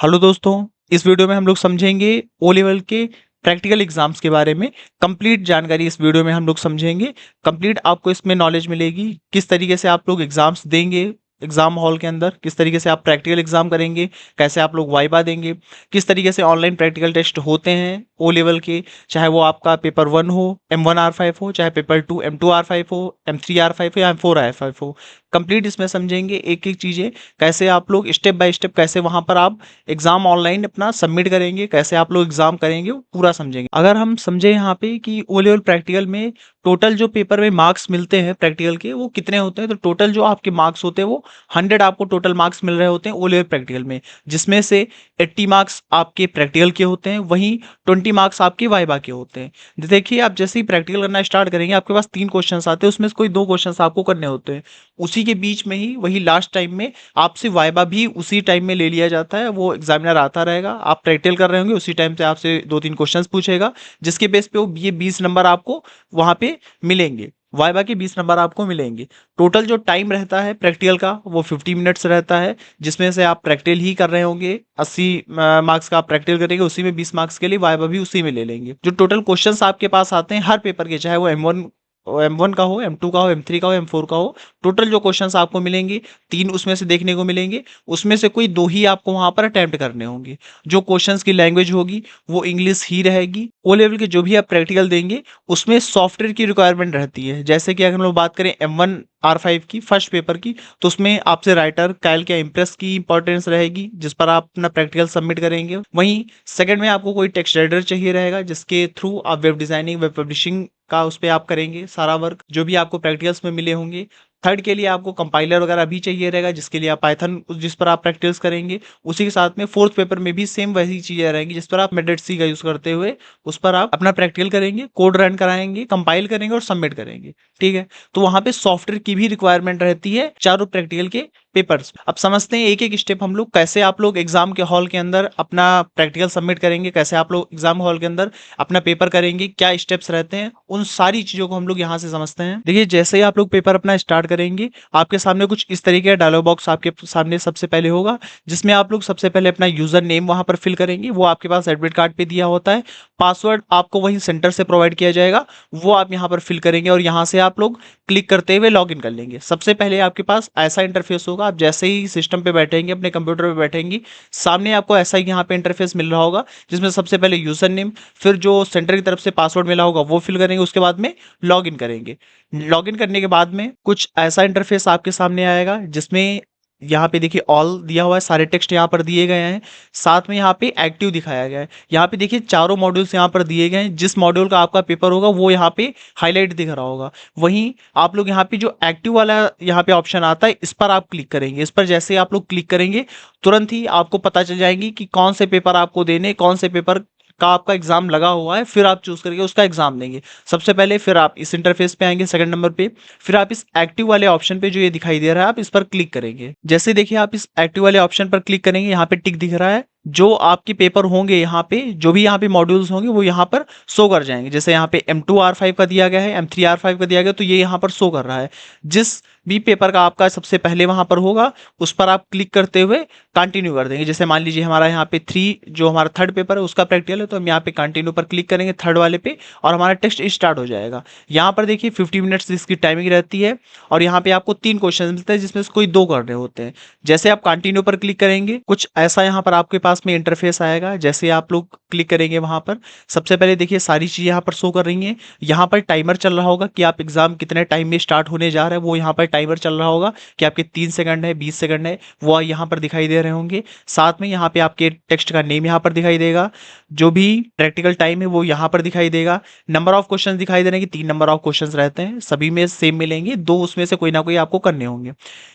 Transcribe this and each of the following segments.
Hello दोस्तों, इस video में हम लोग समझेंगे ओ लेवल के प्रैक्टिकल एग्जाम्स के बारे में। कंप्लीट जानकारी इस वीडियो में हम लोग समझेंगे। कंप्लीट आपको इसमें नॉलेज मिलेगी किस तरीके से आप लोग एग्जाम्स देंगे, एग्जाम हॉल के अंदर किस तरीके से आप प्रैक्टिकल एग्जाम करेंगे, कैसे आप लोग वाइवा देंगे, किस तरीके से ऑनलाइन प्रैक्टिकल टेस्ट होते हैं ओ लेवल के, चाहे वो आपका पेपर 1 हो, M1R5 हो, चाहे पेपर 2 M2R5 हो, M3R5 हो या M4R5 हो। कंप्लीट इसमें समझेंगे एक एक चीज़ें, कैसे आप लोग स्टेप बाय स्टेप कैसे वहाँ पर आप एग्जाम ऑनलाइन अपना सबमिट करेंगे, कैसे आप लोग एग्जाम करेंगे, वो पूरा समझेंगे। अगर हम समझे यहाँ पे कि ओ लेवल प्रैक्टिकल में टोटल जो पेपर में मार्क्स मिलते हैं प्रैक्टिकल के वो कितने होते हैं, तो टोटल जो आपके मार्क्स होते हैं वो 100 आपको टोटल मार्क्स मिल रहे होते हैं ओ लेवल प्रैक्टिकल में, जिसमें से 80 मार्क्स आपके प्रैक्टिकल के होते हैं, वहीं 20 मार्क्स आपके वाइवा के होते हैं। देखिए, आप जैसे ही प्रैक्टिकल करना स्टार्ट करेंगे आपके पास 3 क्वेश्चन आते हैं, उसमें से कोई 2 क्वेश्चन आपको करने होते हैं। उसी के बीच में ही वही लास्ट टाइम में आपसे वाइवा भी उसी टाइम में ले लिया जाता है। वो एग्जामिनर आता रहेगा, आप प्रैक्टिकल कर रहे होंगे, उसी टाइम से आपसे 2-3 क्वेश्चंस पूछेगा, जिसके बेस पे वो ये 20 नंबर आपको वहां पे मिलेंगे। वाइवा के 20 नंबर आपको मिलेंगे। टोटल जो टाइम रहता है प्रैक्टिकल का वो 50 मिनट्स रहता है, जिसमें से आप प्रैक्टिकल ही कर रहे होंगे। 80 मार्क्स का आप प्रैक्टिकल करेंगे, उसी में 20 मार्क्स के लिए वाइवा भी उसी में ले लेंगे। जो टोटल क्वेश्चंस आपके पास आते हैं हर पेपर के, चाहे वो M1 का हो, M2 का हो, M3 का हो, M4 का हो, टोटल जो क्वेश्चंस आपको मिलेंगे 3 उसमें से देखने को मिलेंगे। उसमें से कोई 2 ही आपको वहां पर अटेम्प्ट करने होंगे। जो क्वेश्चंस की लैंग्वेज होगी वो इंग्लिश ही रहेगी। ओ लेवल के जो भी आप प्रैक्टिकल देंगे उसमें सॉफ्टवेयर की रिक्वायरमेंट रहती है। जैसे कि अगर हम लोग बात करें M1R5 की फर्स्ट पेपर की, तो उसमें आपसे राइटर, कैल्क या इम्प्रेस की इंपॉर्टेंस रहेगी, जिस पर आप अपना प्रैक्टिकल सबमिट करेंगे। वहीं सेकंड में आपको कोई टेक्स्ट एडिटर चाहिए रहेगा, जिसके थ्रू आप वेब डिजाइनिंग, वेब पब्लिशिंग का उस पर आप करेंगे सारा वर्क जो भी आपको प्रैक्टिकल्स में मिले होंगे। थर्ड के लिए आपको कंपाइलर वगैरह भी चाहिए रहेगा, जिसके लिए आप पाइथन, जिस पर आप प्रैक्टिस करेंगे। उसी के साथ में फोर्थ पेपर में भी सेम वही चीजें रहेंगी, जिस पर आप मेथड सी का यूज करते हुए उस पर आप अपना प्रैक्टिकल करेंगे, कोड रन कराएंगे, कंपाइल करेंगे और सबमिट करेंगे। ठीक है, तो वहां पे सॉफ्टवेयर की भी रिक्वायरमेंट रहती है चारों प्रैक्टिकल के पेपर्स। अब समझते हैं एक एक स्टेप हम लोग, कैसे आप लोग एग्जाम के हॉल के अंदर अपना प्रैक्टिकल सबमिट करेंगे, कैसे आप लोग एग्जाम हॉल के अंदर अपना पेपर करेंगे, क्या स्टेप्स रहते हैं, उन सारी चीजों को हम लोग यहाँ से समझते हैं। देखिए, जैसे ही आप लोग पेपर अपना स्टार्ट करेंगे आपके सामने कुछ इस तरीके का डायलॉग बॉक्स आपके सामने सबसे पहले होगा, जिसमें आप लोग सबसे पहले अपना यूजर नेम वहां पर फिल करेंगे। वो आपके पास एडमिट कार्ड पे दिया होता है। पासवर्ड आपको वहीं सेंटर से प्रोवाइड किया जाएगा, वो आप यहाँ पर फिल करेंगे और यहाँ से आप लोग क्लिक करते हुए लॉग इन कर लेंगे। सबसे पहले आपके पास ऐसा इंटरफेस होगा, आप जैसे ही सिस्टम पे बैठेंगे, अपने कंप्यूटर पे बैठेंगे, सामने आपको ऐसा ही यहाँ पे इंटरफेस मिल रहा होगा, जिसमें सबसे पहले यूजर नेम, फिर जो सेंटर की तरफ से पासवर्ड मिला होगा वो फिल करेंगे, उसके बाद में लॉग इन करेंगे। लॉग इन करने के बाद में कुछ ऐसा इंटरफेस आपके सामने आएगा, जिसमें यहाँ पे देखिए ऑल दिया हुआ है, सारे टेक्स्ट यहाँ पर दिए गए हैं। साथ में यहाँ पे एक्टिव दिखाया गया है। यहाँ पे देखिए चारों मॉड्यूल्स यहाँ पर दिए गए हैं, जिस मॉड्यूल का आपका पेपर होगा वो यहाँ पे हाईलाइट दिख रहा होगा। वहीं आप लोग यहाँ पे जो एक्टिव वाला यहाँ पे ऑप्शन आता है, इस पर आप क्लिक करेंगे। इस पर जैसे आप लोग क्लिक करेंगे तुरंत ही आपको पता चल जाएगी कि कौन से पेपर आपको देने, कौन से पेपर का आपका एग्जाम लगा हुआ है, फिर आप चूज करके उसका एग्जाम देंगे सबसे पहले। फिर आप इस इंटरफेस पे आएंगे सेकंड नंबर पे, फिर आप इस एक्टिव वाले ऑप्शन पे जो ये दिखाई दे रहा है आप इस पर क्लिक करेंगे। जैसे देखिए आप इस एक्टिव वाले ऑप्शन पर क्लिक करेंगे, यहाँ पे टिक दिख रहा है। जो आपके पेपर होंगे यहाँ पे, जो भी यहाँ पे मॉड्यूल्स होंगे वो यहाँ पर शो कर जाएंगे। जैसे यहाँ पे M2R5 का दिया गया है, M3R5 का दिया गया, तो ये यहाँ पर शो कर रहा है। जिस भी पेपर का आपका सबसे पहले वहां पर होगा उस पर आप क्लिक करते हुए कंटिन्यू कर देंगे। जैसे मान लीजिए हमारा यहाँ पे 3 जो हमारा थर्ड पेपर है उसका प्रैक्टिकल है, तो हम यहाँ पे कंटिन्यू पर क्लिक करेंगे थर्ड वाले पे और हमारा टेस्ट स्टार्ट हो जाएगा। यहाँ पर देखिए 50 मिनट्स इसकी टाइमिंग रहती है और यहाँ पे आपको 3 क्वेश्चन मिलते हैं, जिसमें से कोई 2 करने होते हैं। जैसे आप कंटिन्यू पर क्लिक करेंगे कुछ ऐसा यहाँ पर आपके पास में इंटरफेस आएगा। जैसे आप लोग क्लिक करेंगे वहां पर सबसे पहले देखिए सारी चीजें यहाँ पर शो कर रही हैं। यहाँ पर टाइमर चल रहा होगा कि आप एग्जाम कितने टाइम में स्टार्ट होने जा रहा है, वो यहाँ पर टाइमर चल रहा होगा कि आपके 3 सेकंड है, 20 सेकंड है, वो यहाँ पर दिखाई दे रहे होंगे। साथ में यहाँ पे आपके टेक्स्ट का नेम यहाँ पर दिखाई देगा, जो भी प्रैक्टिकल टाइम है वो यहाँ पर दिखाई देगा। नंबर ऑफ क्वेश्चन दिखाई दे रहे हैं कि 3 नंबर ऑफ क्वेश्चन रहते हैं, सभी में सेम मिलेंगे, 2 उसमें से कोई ना कोई आपको करने होंगे।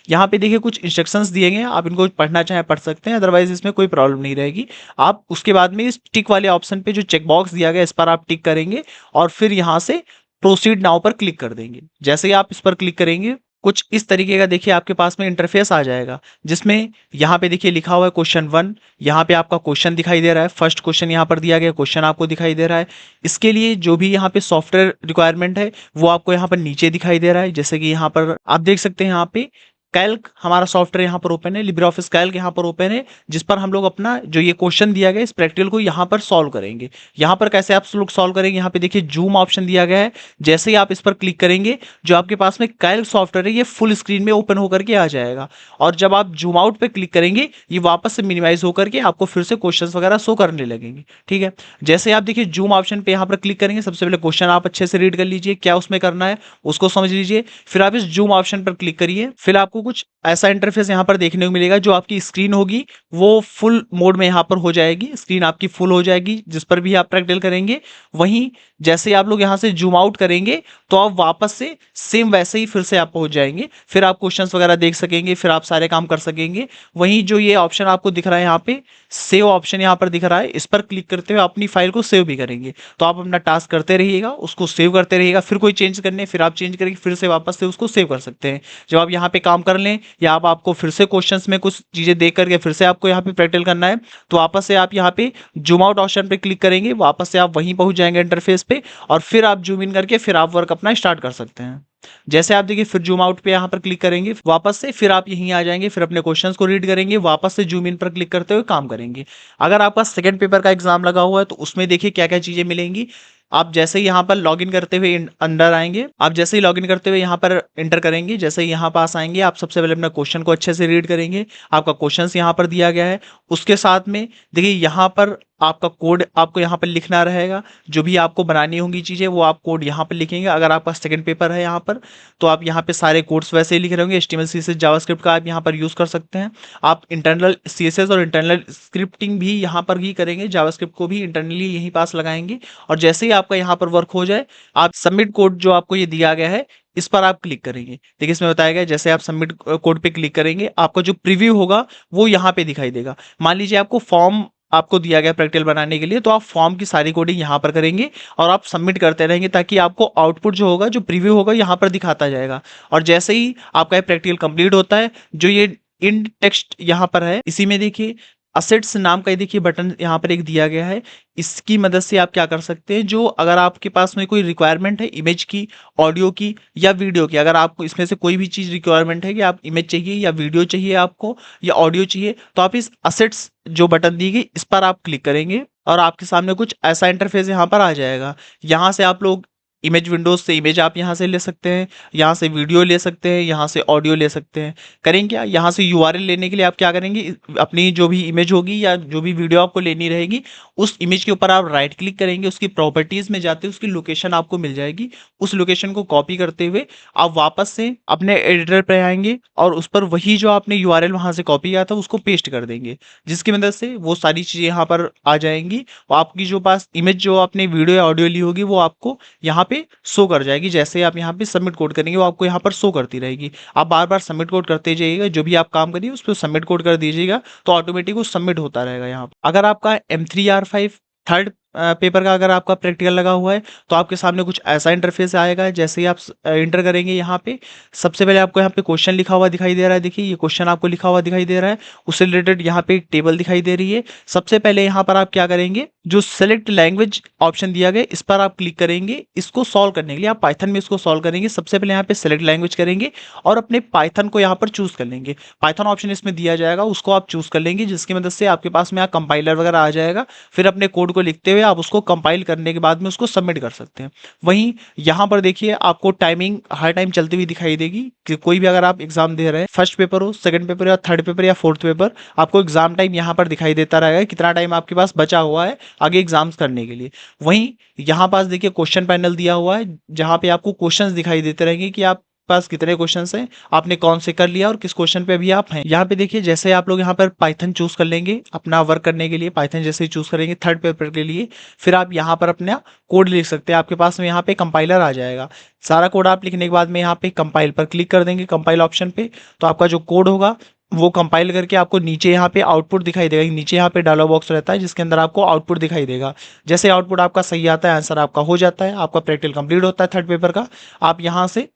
यहाँ पे देखिए कुछ इंस्ट्रक्शंस दिए गए हैं, आप इनको पढ़ना चाहें पढ़ सकते हैं, अदरवाइज इसमें कोई प्रॉब्लम नहीं रहेगी। आप उसके बाद में इस टिक वाले ऑप्शन पे जो चेक बॉक्स दिया गया इस पर आप टिक करेंगे और फिर यहाँ से प्रोसीड नाउ पर क्लिक कर देंगे। जैसे ही आप इस पर क्लिक करेंगे कुछ इस तरीके का देखिए आपके पास में इंटरफेस आ जाएगा, जिसमें यहाँ पे देखिए लिखा हुआ है क्वेश्चन 1। यहाँ पे आपका क्वेश्चन दिखाई दे रहा है, फर्स्ट क्वेश्चन यहाँ पर दिया गया क्वेश्चन आपको दिखाई दे रहा है। इसके लिए जो भी यहाँ पे सॉफ्टवेयर रिक्वायरमेंट है वो आपको यहाँ पर नीचे दिखाई दे रहा है। जैसे कि यहाँ पर आप देख सकते हैं यहाँ पे कैल्क हमारा सॉफ्टवेयर यहाँ पर ओपन है, लिब्रे ऑफिस कैल्क यहाँ पर ओपन है, जिस पर हम लोग अपना जो ये क्वेश्चन दिया गया है इस प्रैक्टिकल को यहाँ पर सॉल्व करेंगे। यहाँ पर कैसे आप लोग सॉल्व करेंगे, यहाँ पे देखिए जूम ऑप्शन दिया गया है, जैसे ही आप इस पर क्लिक करेंगे जो आपके पास में कैल्क सॉफ्टवेयर है ये फुल स्क्रीन में ओपन होकर के आ जाएगा। और जब आप जूम आउट पे क्लिक करेंगे ये वापस से मिनिमाइज होकर के आपको फिर से क्वेश्चन वगैरह शो करने लगेंगे। ठीक है, जैसे आप देखिए जूम ऑप्शन पे यहाँ पर क्लिक करेंगे, सबसे पहले क्वेश्चन आप अच्छे से रीड कर लीजिए, क्या उसमें करना है उसको समझ लीजिए, फिर आप इस जूम ऑप्शन पर क्लिक करिए, फिर आपको कुछ ऐसा इंटरफेस यहाँ पर देखने को मिलेगा, जो आपकी स्क्रीन होगी वो फुल मोड में यहाँ पर हो जाएगी, स्क्रीन आपकी फुल हो जाएगी जिस पर भी आप प्रैक्टिकल करेंगे। वहीं जैसे आप लोग यहाँ से जूम आउट करेंगे तो आप वापस से सेम वैसे ही फिर से आप पहुंच जाएंगे, फिर आप क्वेश्चंस वगैरह देख सकेंगे, फिर आप सारे काम कर सकेंगे। वहीं जो ये ऑप्शन आपको दिख रहा है यहाँ पे सेव ऑप्शन यहाँ पर दिख रहा है, इस पर क्लिक करते हुए अपनी फाइल को सेव भी करेंगे। तो आप अपना टास्क करते रहिएगा, उसको सेव करते रहिएगा, फिर कोई चेंज करने फिर आप चेंज करेंगे, फिर से वापस से उसको सेव कर सकते हैं। जब आप यहाँ पे काम कर लें या आप आपको फिर से क्वेश्चंस में कुछ चीजें देख करके फिर से आपको यहाँ पे प्रैक्टिकल करना है तो वापस से आप यहाँ पे जूम आउट ऑप्शन पे क्लिक करेंगे, वापस से आप वहीं पहुंच जाएंगे इंटरफेस पे, और फिर आप जूम इन करके फिर आप वर्क अपना स्टार्ट कर सकते हैं। जैसे आप देखिए फिर जूम आउट पे यहाँ पर क्लिक करेंगे वापस से, फिर आप यहीं आ जाएंगे, फिर अपने क्वेश्चंस को रीड करेंगे, वापस से जूम इन पर क्लिक करते हुए काम करेंगे। अगर आपका सेकंड पेपर का एग्जाम लगा हुआ है तो उसमें देखिए क्या क्या चीजें मिलेंगी। आप जैसे ही यहाँ पर लॉगिन करते हुए अंदर आएंगे, आप जैसे ही लॉगिन करते हुए यहाँ पर एंटर करेंगे, जैसे ही यहाँ पास आएंगे आप सबसे पहले अपना क्वेश्चन को अच्छे से रीड करेंगे। आपका क्वेश्चन यहाँ पर दिया गया है, उसके साथ में देखिए यहाँ पर आपका कोड आपको यहाँ पर लिखना रहेगा, जो भी आपको बनानी होंगी चीज़ें वो आप कोड यहाँ पर लिखेंगे। अगर आपका सेकंड पेपर है यहाँ पर तो आप यहाँ पे सारे कोड्स वैसे ही लिख रहे होंगे, HTML CSS जावास्क्रिप्ट का आप यहाँ पर यूज़ कर सकते हैं। आप इंटरनल CSS और इंटरनल स्क्रिप्टिंग भी यहाँ पर ही करेंगे, जावास्क्रिप्ट को भी इंटरनली यहीं पास लगाएंगे। और जैसे ही आपका यहाँ पर वर्क हो जाए आप सबमिट कोड जो आपको ये दिया गया है इस पर आप क्लिक करेंगे। देखिए इसमें बताया गया है जैसे आप सबमिट कोड पे क्लिक करेंगे आपका जो प्रीव्यू होगा वो यहाँ पे दिखाई देगा। मान लीजिए आपको फॉर्म आपको दिया गया प्रैक्टिकल बनाने के लिए, तो आप फॉर्म की सारी कोडिंग यहाँ पर करेंगे और आप सबमिट करते रहेंगे ताकि आपको आउटपुट जो होगा जो प्रीव्यू होगा यहाँ पर दिखाता जाएगा। और जैसे ही आपका प्रैक्टिकल कंप्लीट होता है जो ये इन टेक्स्ट यहाँ पर है इसी में देखिए असेट्स नाम का देखिए बटन यहाँ पर एक दिया गया है, इसकी मदद से आप क्या कर सकते हैं, जो अगर आपके पास में कोई रिक्वायरमेंट है इमेज की, ऑडियो की या वीडियो की, अगर आपको इसमें से कोई भी चीज़ रिक्वायरमेंट है कि आप इमेज चाहिए या वीडियो चाहिए आपको या ऑडियो चाहिए, तो आप इस असेट्स जो बटन दी गई इस पर आप क्लिक करेंगे और आपके सामने कुछ ऐसा इंटरफेस यहाँ पर आ जाएगा। यहाँ से आप लोग इमेज विंडोज से इमेज आप यहाँ से ले सकते हैं, यहाँ से वीडियो ले सकते हैं, यहाँ से ऑडियो ले सकते हैं। करेंगे क्या, यहाँ से URL लेने के लिए आप क्या करेंगे, अपनी जो भी इमेज होगी या जो भी वीडियो आपको लेनी रहेगी उस इमेज के ऊपर आप राइट क्लिक करेंगे, उसकी प्रॉपर्टीज में जाते उसकी लोकेशन आपको मिल जाएगी, उस लोकेशन को कॉपी करते हुए आप वापस से अपने एडिटर पर आएंगे और उस पर वही जो आपने URL वहाँ से कॉपी किया था उसको पेस्ट कर देंगे, जिसकी मदद से वो सारी चीज़ें यहाँ पर आ जाएंगी और आपकी जो पास इमेज जो आपने वीडियो या ऑडियो ली होगी वो आपको यहाँ पे शो कर जाएगी। जैसे आप यहाँ पे सबमिट कोड करेंगे वो आपको यहाँ पर शो करती रहेगी। आप बार बार सबमिट कोड करते जाइएगा, जो भी आप काम करिए उस पर सबमिट कोड कर दीजिएगा तो ऑटोमेटिक वो सबमिट होता रहेगा। यहाँ अगर आपका M3R5 थर्ड पेपर का अगर आपका प्रैक्टिकल लगा हुआ है तो आपके सामने कुछ ऐसा इंटरफेस आएगा। जैसे ही आप इंटर करेंगे यहाँ पे सबसे पहले आपको यहाँ पे क्वेश्चन लिखा हुआ दिखाई दे रहा है, देखिए ये क्वेश्चन आपको लिखा हुआ दिखाई दे रहा है, उससे रिलेटेड यहाँ पे एक टेबल दिखाई दे रही है। सबसे पहले यहाँ पर आप क्या करेंगे, जो सेलेक्ट लैंग्वेज ऑप्शन दिया गया इस पर आप क्लिक करेंगे। इसको सॉल्व करने के लिए आप पाइथन में इसको सॉल्व करेंगे। सबसे पहले यहाँ पे सेलेक्ट लैंग्वेज करेंगे और अपने पाइथन को यहाँ पर चूज कर लेंगे। पाइथन ऑप्शन इसमें दिया जाएगा उसको आप चूज कर लेंगे, जिसकी मदद से आपके पास में कंपाइलर वगैरह आ जाएगा। फिर अपने कोड को लिखते हुए आप उसको कंपाइल करने के बाद में उसको सबमिट कर सकते हैं। वहीं यहाँ पर देखिए आपको टाइमिंग हर टाइम चलती हुई दिखाई देगी कि कोई भी अगर आप एग्जाम दे रहे हैं, फर्स्ट पेपर हो, सेकंड पेपर या थर्ड पेपर या फोर्थ पेपर, आपको एग्जाम टाइम यहाँ पर दिखाई देता रहेगा कितना टाइम आपके पास बचा हुआ है आगे एग्जाम्स करने के लिए। वहीं यहाँ पास देखिए क्वेश्चन पैनल दिया हुआ है जहाँ पे आपको क्वेश्चंस दिखाई देते रहेंगे कि आप पास कितने क्वेश्चंस हैं, आपने कौन से कर लिया और किस क्वेश्चन पे अभी आप हैं। यहाँ पे देखिए जैसे आप लोग यहाँ पर पाइथन चूज कर लेंगे अपना वर्क करने के लिए, पाइथन जैसे ही चूज करेंगे थर्ड पेपर के लिए, फिर आप यहाँ पर अपना कोड लिख सकते हैं। आपके पास में यहाँ पे कंपाइलर आ जाएगा। सारा कोड आप लिखने के बाद में यहाँ पे कंपाइल पर क्लिक कर देंगे, कंपाइल ऑप्शन पे, तो आपका जो कोड होगा वो कंपाइल करके आपको नीचे यहाँ पे आउटपुट दिखाई देगा। नीचे यहाँ पे डायलॉग बॉक्स रहता है जिसके अंदर आपको आउटपुट दिखाई देगा। जैसे आउटपुट आपका सही आता है, आंसर आपका हो जाता है, आपका प्रैक्टिकल कंप्लीट होता है थर्ड पेपर का, आप यहाँ से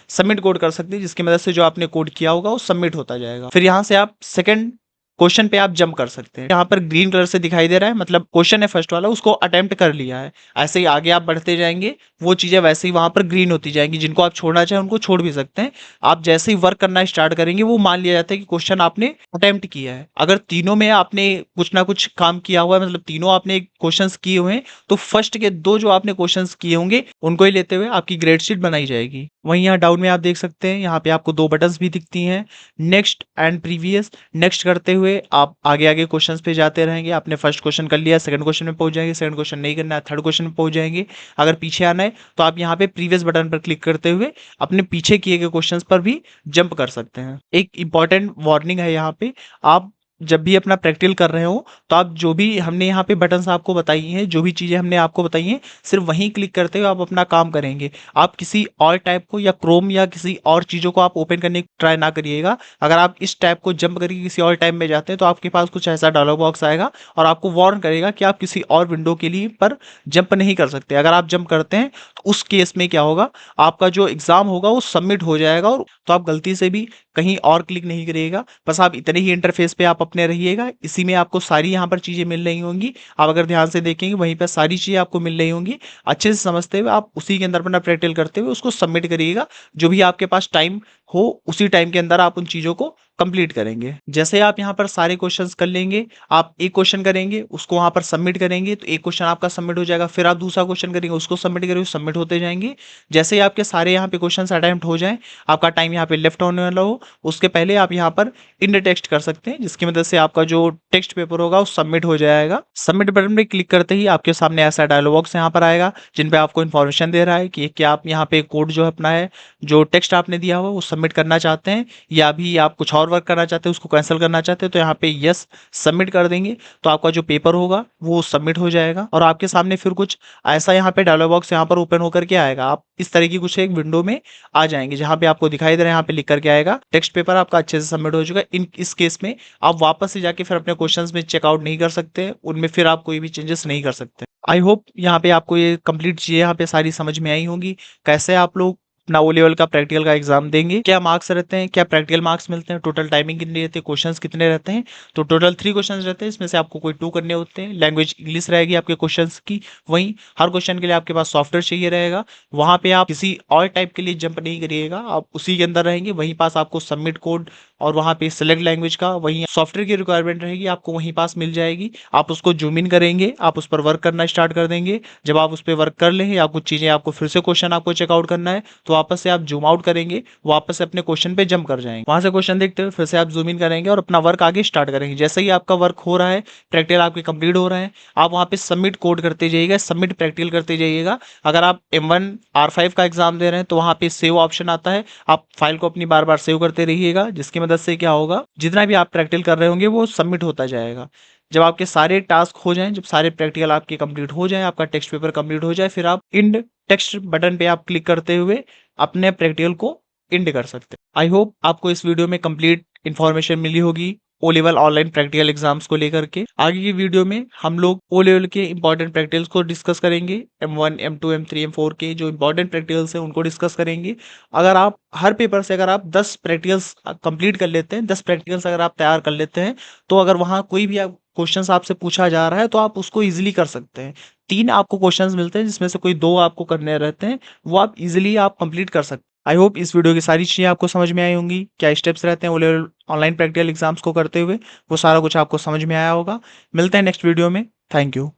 सबमिट कोड कर सकते हैं, जिसकी मदद से जो आपने कोड किया होगा वो सबमिट होता जाएगा। फिर यहाँ से आप सेकंड क्वेश्चन पे आप जंप कर सकते हैं। यहाँ पर ग्रीन कलर से दिखाई दे रहा है, मतलब क्वेश्चन है फर्स्ट वाला, उसको अटेम्प्ट कर लिया है। ऐसे ही आगे आप बढ़ते जाएंगे, वो चीजें वैसे ही वहां पर ग्रीन होती जाएंगी। जिनको आप छोड़ना चाहें उनको छोड़ भी सकते हैं। आप जैसे ही वर्क करना स्टार्ट करेंगे, वो मान लिया जाता है कि क्वेश्चन आपने अटेम्प्ट किया है। अगर तीनों में आपने कुछ ना कुछ काम किया हुआ है, मतलब तीनों आपने क्वेश्चन किए हुए हैं, तो फर्स्ट के 2 जो आपने क्वेश्चन किए होंगे उनको ही लेते हुए आपकी ग्रेड शीट बनाई जाएगी। वहीं यहाँ डाउन में आप देख सकते हैं, यहाँ पे आपको 2 बटन्स भी दिखती हैं, नेक्स्ट एंड प्रीवियस। नेक्स्ट करते हुए आप आगे आगे क्वेश्चंस पे जाते रहेंगे। आपने फर्स्ट क्वेश्चन कर लिया, सेकंड क्वेश्चन में पहुंच जाएंगे, सेकंड क्वेश्चन नहीं करना है, थर्ड क्वेश्चन में पहुंच जाएंगे। अगर पीछे आना है तो आप यहाँ पे प्रीवियस बटन पर क्लिक करते हुए अपने पीछे किए गए क्वेश्चंस पर भी जंप कर सकते हैं। एक इंपॉर्टेंट वार्निंग है यहाँ पे, आप जब भी अपना प्रैक्टिकल कर रहे हो तो आप जो भी हमने यहाँ पे बटन्स आपको बताई हैं, जो भी चीज़ें हमने आपको बताई हैं, सिर्फ वहीं क्लिक करते हुए आप अपना काम करेंगे। आप किसी और टैब को या क्रोम या किसी और चीज़ों को आप ओपन करने की ट्राई ना करिएगा। अगर आप इस टैब को जंप करके किसी और टैब में जाते हैं तो आपके पास कुछ ऐसा डायलॉग बॉक्स आएगा और आपको वार्न करेगा कि आप किसी और विंडो के लिए पर जंप नहीं कर सकते। अगर आप जंप करते हैं तो उस केस में क्या होगा, आपका जो एग्जाम होगा वो सबमिट हो जाएगा, और तो आप गलती से भी कहीं और क्लिक नहीं करिएगा। बस आप इतने ही इंटरफेस पे आप अपने रहिएगा, इसी में आपको सारी यहाँ पर चीज़ें मिल रही होंगी। आप अगर ध्यान से देखेंगे वहीं पर सारी चीज़ें आपको मिल रही होंगी। अच्छे से समझते हुए आप उसी के अंदर अपना प्रैक्टिकल करते हुए उसको सबमिट करिएगा। जो भी आपके पास टाइम हो उसी टाइम के अंदर आप उन चीज़ों को कंप्लीट करेंगे। जैसे आप यहाँ पर सारे क्वेश्चंस कर लेंगे, आप एक क्वेश्चन करेंगे, उसको वहाँ पर सबमिट करेंगे तो एक क्वेश्चन आपका सबमिट हो जाएगा। फिर आप दूसरा क्वेश्चन करेंगे, उसको सबमिट करेंगे, सबमिट होते जाएंगे। जैसे ही आपके सारे यहाँ पे क्वेश्चन अटेम्प्ट हो जाएं, आपका टाइम यहाँ पे लेफ्ट होने वाला हो, उसके पहले आप यहाँ पर इंड टेक्स्ट कर सकते हैं, जिसकी मदद से आपका जो टेक्स्ट पेपर होगा वो सबमिट हो जाएगा। सबमिट बटन पे क्लिक करते ही आपके सामने ऐसा डायलॉग बॉक्स यहाँ पर आएगा, जिन पे आपको इन्फॉर्मेशन दे रहा है कि क्या आप यहाँ पे कोड जो अपना है, जो टेक्स्ट आपने दिया हुआ वो सबमिट करना चाहते हैं, या अभी आप कुछ और वर्क करना चाहते हैं, उसको कैंसिल करना चाहते हैं। तो यहाँ पे यस सबमिट कर देंगे तो आपका जो पेपर होगा वो सबमिट हो जाएगा। और आपके सामने फिर कुछ ऐसा यहाँ पे डायलॉग बॉक्स यहाँ पर ओपन होकर के आएगा। आप इस तरह की कुछ एक विंडो में आ जाएंगे, जहाँ पे आपको दिखाई दे रहा है, यहाँ पे लिख करके आएगा टेक्स्ट पेपर आपका अच्छे से सबमिट हो चुका है। इस केस में आप वापस से जाके फिर अपने क्वेश्चंस में चेकआउट नहीं कर सकते, उनमें फिर आप कोई भी चेंजेस नहीं कर सकते। आई होप यहाँ पे आपको ये कंप्लीट चीजें यहाँ पे सारी समझ में आई होंगी। कैसे आप लोग अपना ओ लेवल का प्रैक्टिकल का एग्जाम देंगे, क्या मार्क्स रहते हैं, क्या प्रैक्टिकल मार्क्स मिलते हैं, टोटल टाइमिंग कितनी रहती है, क्वेश्चंस कितने रहते हैं। तो टोटल 3 क्वेश्चंस रहते हैं, इसमें से आपको कोई 2 करने होते हैं। लैंग्वेज इंग्लिश रहेगी आपके क्वेश्चंस की। वहीं हर क्वेश्चन के लिए आपके पास सॉफ्टवेयर चाहिए रहेगा, वहां पे आप किसी और टाइप के लिए जंप नहीं करिएगा, आप उसी के अंदर रहेंगे। वहीं पास आपको सबमिट कोड और वहां पे सिलेक्ट लैंग्वेज का वहीं सॉफ्टवेयर की रिक्वायरमेंट रहेगी, आपको वहीं पास मिल जाएगी। आप उसको जूम इन करेंगे, आप उस पर वर्क करना स्टार्ट कर देंगे। जब आप उस पर वर्क कर लें या कुछ चीजें आपको फिर से क्वेश्चन आपको चेकआउट करना है, तो वापस से आप जूम आउट करेंगे, वापस से अपने क्वेश्चन पे जंप कर जाएंगे। वहां से क्वेश्चन देखते हुए फिर से आप जूम इन करेंगे और अपना वर्क आगे स्टार्ट करेंगे। जैसे ही आपका वर्क हो रहा है, प्रैक्टिकल आपके कंप्लीट हो रहे हैं, आप वहां पे सबमिट कोड करते जाइएगा, सबमिट प्रैक्टिकल करते जाइएगा। अगर आप M1 R5 का एग्जाम दे रहे हैं तो वहां पे सेव ऑप्शन आता है, आप फाइल को अपनी बार बार सेव करते रहिएगा, जिसकी मदद से क्या होगा, जितना भी आप प्रैक्टिकल कर रहे होंगे वो सबमिट होता जाएगा। जब आपके सारे टास्क हो जाएं, जब सारे प्रैक्टिकल आपके कंप्लीट हो जाएं, आपका टेक्स्ट पेपर कंप्लीट हो जाए, फिर आप इंड टेक्स्ट बटन पे आप क्लिक करते हुए अपने प्रैक्टिकल को इंड कर सकते हैं। आई होप आपको इस वीडियो में कंप्लीट इन्फॉर्मेशन मिली होगी O level online practical exams को लेकर के। आगे की वीडियो में हम लोग ओ लेवल के इंपॉर्टेंट प्रैक्टिकल्स को डिस्कस करेंगे। M1 M2 M3 M4 के जो इंपॉर्टेंट प्रैक्टिकल्स हैं उनको डिस्कस करेंगे। अगर आप हर पेपर से अगर आप 10 प्रैक्टिकल्स कंप्लीट कर लेते हैं, 10 प्रैक्टिकल्स अगर आप तैयार कर लेते हैं, तो अगर वहाँ कोई भी क्वेश्चंस आपसे पूछा जा रहा है तो आप उसको इजीली कर सकते हैं। 3 आपको क्वेश्चंस मिलते हैं, जिसमें से कोई 2 आपको करने रहते हैं, वो आप इजीली आप कंप्लीट कर सकते हैं। आई होप इस वीडियो की सारी चीज़ें आपको समझ में आई होंगी। क्या स्टेप्स रहते हैं O level online practical exams को करते हुए, वो सारा कुछ आपको समझ में आया होगा। मिलते हैं नेक्स्ट वीडियो में। Thank you.